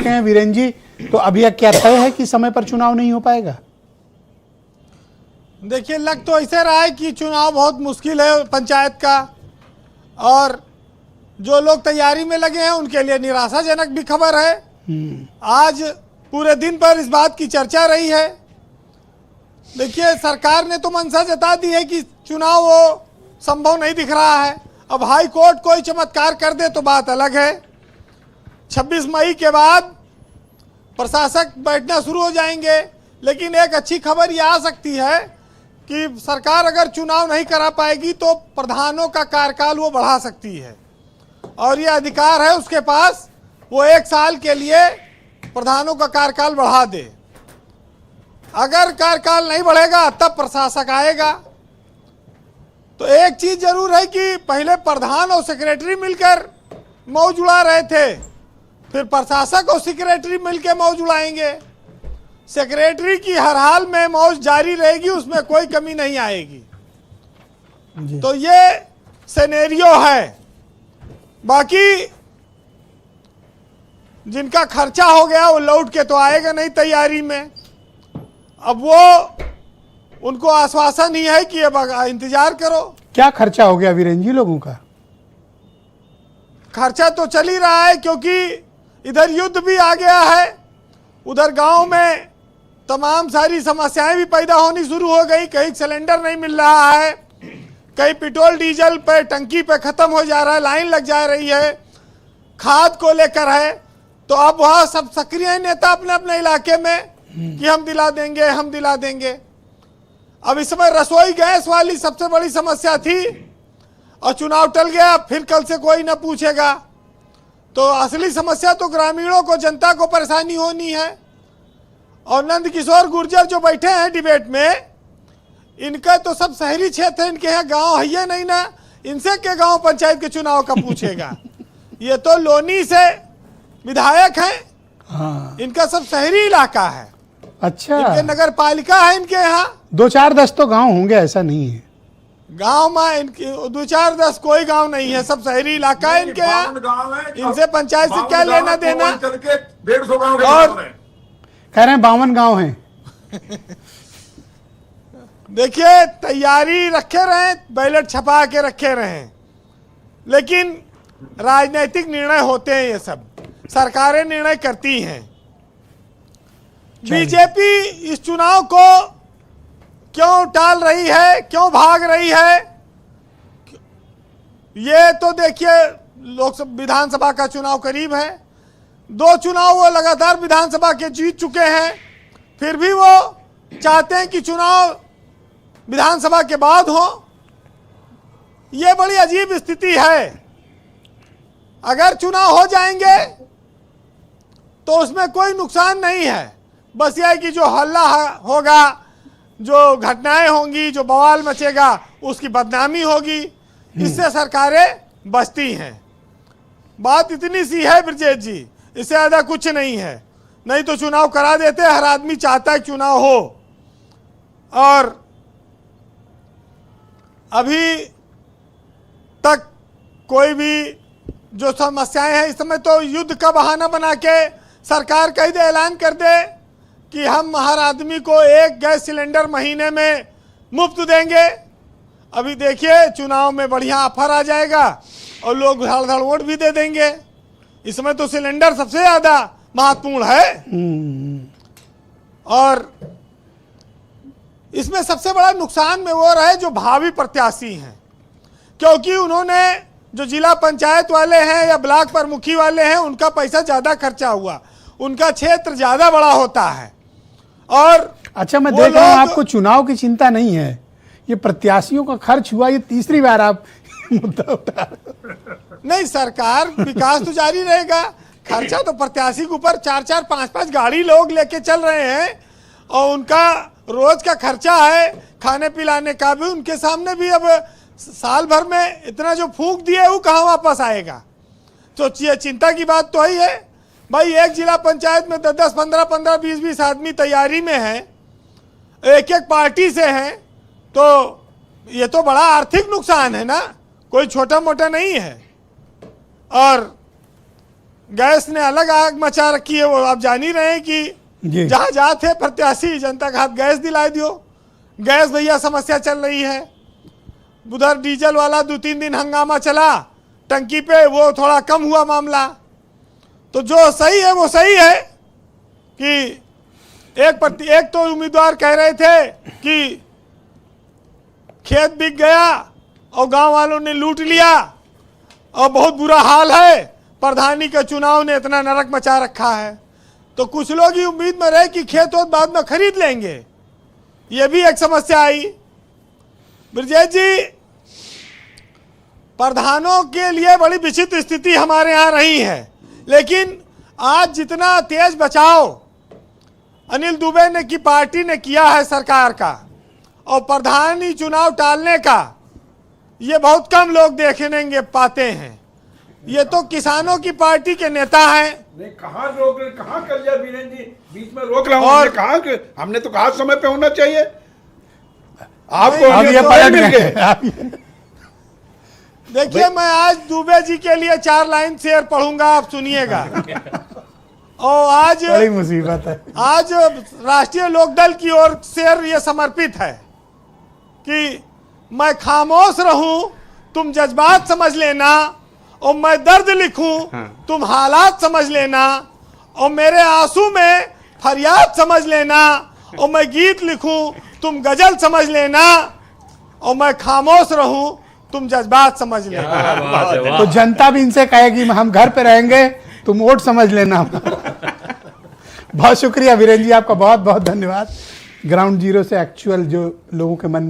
चुके हैं वीरेन जी, तो अभी क्या तय है कि समय पर चुनाव नहीं हो पाएगा? देखिए, लग तो ऐसे रहा है कि चुनाव बहुत मुश्किल है पंचायत का, और जो लोग तैयारी में लगे हैं उनके लिए निराशाजनक भी खबर है। आज पूरे दिन पर इस बात की चर्चा रही है। देखिए, सरकार ने तो मंशा जता दी है कि चुनाव वो संभव नहीं दिख रहा है। अब हाई कोर्ट कोई चमत्कार कर दे तो बात अलग है। 26 मई के बाद प्रशासक बैठना शुरू हो जाएंगे, लेकिन एक अच्छी खबर ये आ सकती है कि सरकार अगर चुनाव नहीं करा पाएगी तो प्रधानों का कार्यकाल वो बढ़ा सकती है, और ये अधिकार है उसके पास, वो 1 साल के लिए प्रधानों का कार्यकाल बढ़ा दे। अगर कार्यकाल नहीं बढ़ेगा तब प्रशासक आएगा। तो एक चीज जरूर है कि पहले प्रधान और सेक्रेटरी मिलकर मौज उड़ा रहे थे, फिर प्रशासक और सेक्रेटरी मिलकर मौज उड़ाएंगे। सेक्रेटरी की हर हाल में मौज जारी रहेगी, उसमें कोई कमी नहीं आएगी। तो ये सिनेरियो है। बाकी जिनका खर्चा हो गया वो लौट के तो आएगा नहीं तैयारी में। अब वो उनको आश्वासन ही है कि अब इंतजार करो। क्या खर्चा हो गया वीरेन जी लोगों का? खर्चा तो चल ही रहा है, क्योंकि इधर युद्ध भी आ गया है, उधर गांव में तमाम सारी समस्याएं भी पैदा होनी शुरू हो गई। कहीं सिलेंडर नहीं मिल रहा है, कहीं पेट्रोल डीजल पे टंकी पे खत्म हो जा रहा है, लाइन लग जा रही है। खाद को लेकर है, तो अब वहाँ सब सक्रिय नेता अपने अपने इलाके में कि हम दिला देंगे, हम दिला देंगे। अब इस समय रसोई गैस वाली सबसे बड़ी समस्या थी, और चुनाव टल गया, फिर कल से कोई न पूछेगा। तो असली समस्या तो ग्रामीणों को, जनता को परेशानी होनी है। और नंद किशोर गुर्जर जो बैठे हैं डिबेट में, इनका तो सब शहरी क्षेत्र है, इनके यहाँ गांव है ये नहीं ना, इनसे के गांव पंचायत के चुनाव का पूछेगा। ये तो लोनी से विधायक हैं। हाँ। इनका सब शहरी इलाका है। अच्छा, इनके नगर पालिका है इनके यहाँ। 2-4-10 तो गांव होंगे, ऐसा नहीं है। गांव में इनके 2-4-10 कोई गांव नहीं है, सब शहरी इलाका है इनके यहाँ। इनसे पंचायत से क्या लेना देना। 150 गाँव और कह रहे हैं 52 गांव हैं। देखिए, तैयारी रखे रहें, बैलेट छपा के रखे रहें, लेकिन राजनीतिक निर्णय होते हैं, ये सब सरकारें निर्णय करती हैं। बीजेपी इस चुनाव को क्यों टाल रही है, क्यों भाग रही है, ये तो देखिए, लोकसभा विधानसभा का चुनाव करीब है। 2 चुनाव वो लगातार विधानसभा के जीत चुके हैं, फिर भी वो चाहते हैं कि चुनाव विधानसभा के बाद हो। ये बड़ी अजीब स्थिति है। अगर चुनाव हो जाएंगे तो उसमें कोई नुकसान नहीं है, बस यह है कि जो हल्ला होगा, जो घटनाएं होंगी, जो बवाल मचेगा, उसकी बदनामी होगी। इससे सरकारें बचती हैं। बात इतनी सी है ब्रजेश जी, इससे ज़्यादा कुछ नहीं है। नहीं तो चुनाव करा देते, हर आदमी चाहता है चुनाव हो। और अभी तक कोई भी जो समस्याएं हैं, इस समय तो युद्ध का बहाना बना के सरकार कह दे, ऐलान कर दे कि हम हर आदमी को 1 गैस सिलेंडर महीने में मुफ्त देंगे। अभी देखिए, चुनाव में बढ़िया ऑफर आ जाएगा और लोग धड़ धड़ वोट भी दे देंगे। इस समय तो सिलेंडर सबसे ज़्यादा महत्वपूर्ण है। और इसमें सबसे बड़ा नुकसान में वो रहे जो भावी प्रत्याशी हैं, क्योंकि उन्होंने जो जिला पंचायत वाले हैं या ब्लॉक प्रमुखी वाले हैं, उनका पैसा ज़्यादा खर्चा हुआ, उनका क्षेत्र ज़्यादा बड़ा होता है। और अच्छा, मैं देख रहा हूँ आपको चुनाव की चिंता नहीं है, ये प्रत्याशियों का खर्च हुआ, ये तीसरी बार आप मुद्दा उठा। नहीं, सरकार विकास तो जारी रहेगा, खर्चा तो प्रत्याशी के ऊपर 4-4, 5-5 गाड़ी लोग लेके चल रहे हैं, और उनका रोज का खर्चा है, खाने पिलाने का भी। उनके सामने भी अब साल भर में इतना जो फूंक दिए वो कहाँ वापस आएगा। तो चिंता की बात तो ही है भाई। एक जिला पंचायत में 10-10, 15-15, 20-20 आदमी तैयारी में हैं, एक पार्टी से हैं, तो ये तो बड़ा आर्थिक नुकसान है ना, कोई छोटा मोटा नहीं है। और गैस ने अलग आग मचा रखी है, वो आप जान ही रहे हैं कि जी। जहाँ जहाँ थे प्रत्याशी जनता का हाथ गैस दिला दियो। गैस भैया समस्या चल रही है। उधर डीजल वाला 2-3 दिन हंगामा चला टंकी पे, वो थोड़ा कम हुआ मामला। तो जो सही है वो सही है कि एक तो उम्मीदवार कह रहे थे कि खेत बिक गया और गांव वालों ने लूट लिया और बहुत बुरा हाल है, प्रधानी के चुनाव ने इतना नरक मचा रखा है। तो कुछ लोग ही उम्मीद में रहे कि खेत वोत बाद में खरीद लेंगे, ये भी एक समस्या आई। ब्रजेश जी, प्रधानों के लिए बड़ी विचित्र स्थिति हमारे यहाँ रही है, लेकिन आज जितना तेज बचाव अनिल दुबे ने की पार्टी ने किया है सरकार का और प्रधानी चुनाव टालने का, ये बहुत कम लोग देखने पाते हैं। ये तो किसानों की पार्टी के नेता हैं। नहीं, कहाँ रोक रहे, कहाँ कर लिया वीरेंद्र जी, बीच में रोक रहा हूँ। और कहा कि हमने तो कहा समय पे होना चाहिए, आपको अब ये पलट मिल गए। देखिए, मैं आज दुबे जी के लिए 4 लाइन शेर पढ़ूंगा, आप सुनिएगा। और आज बड़ी मुसीबत है। आज राष्ट्रीय लोकदल की ओर शेर ये समर्पित है कि मैं खामोश रहूं, तुम जज्बात समझ लेना, और मैं दर्द लिखूं, तुम हालात समझ लेना, और मेरे आंसू में फरियाद समझ लेना, और मैं गीत लिखूं, तुम गजल समझ लेना, और मैं खामोश रहूं, तुम जज्बात समझ लेना। तो जनता भी इनसे कहेगी हम घर पे रहेंगे, तुम वोट समझ लेना। बहुत शुक्रिया वीरेंद्र जी, आपका बहुत बहुत धन्यवाद। ग्राउंड जीरो से एक्चुअल जो लोगों के मन